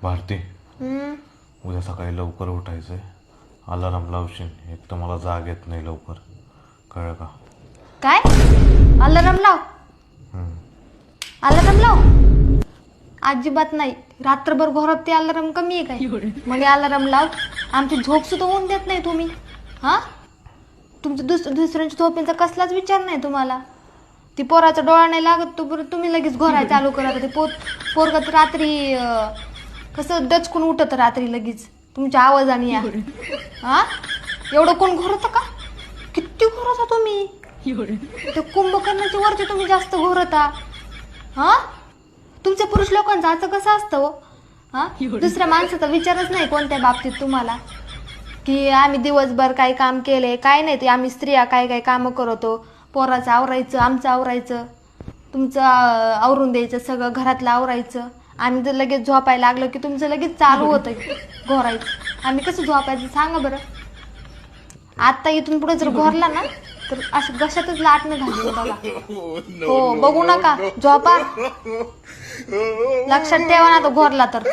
भारती, उद्या सकाळी लवकर उठायचंय. अलार्म लावशील. एक तर मला जाग येत नाही लवकर, कळलं का? काय अलार्म लाव? अलार्म लाव? अजिबात नाही. रात्रभर घोरत ते अलार्म कमी आहे काय? म्हणजे अलार्म लाव. आमची झोप सुद्धा होऊन देत नाही तुम्ही. हा, तुमचं दुसऱ्यांच्या झोपेचा कसलाच विचार नाही तुम्हाला. ती पोराचा डोळा नाही लागत तो तुम्ही लगेच घोराय चालू करा. ते पोरग तर रात्री कसं दचकून उठत रात्री लगेच तुमच्या आवाजाने. या हा, एवढं कोण घोरत का? किती घोरता तुम्ही? ते कुंभकर्णाच्या वरती तुम्ही जास्त घोरता. हा, तुमच्या पुरुष लोकांचं असं कसं असतं हो? हा, दुसऱ्या माणसाचा विचारच नाही कोणत्या बाबतीत तुम्हाला, की आम्ही दिवसभर काय काम केले काय नाही. ते आम्ही स्त्रिया काय काय कामं करतो. पोराचं आवरायचं, आमचं आवरायचं, तुमचं आवरून द्यायचं, सगळं घरातलं आवरायचं. आम्ही जर लगेच झोपायला लागलो की तुमचं लगेच चालू होतं घोरायचं. आम्ही कसं झोपायचं सांगा बरं? आत्ता इथून पुढे जर घोरला ना तर असं घशातच लाटणं घालून बघा. हो, बघू नका, झोपा. लक्षात ठेवा ना तो घोरला तर.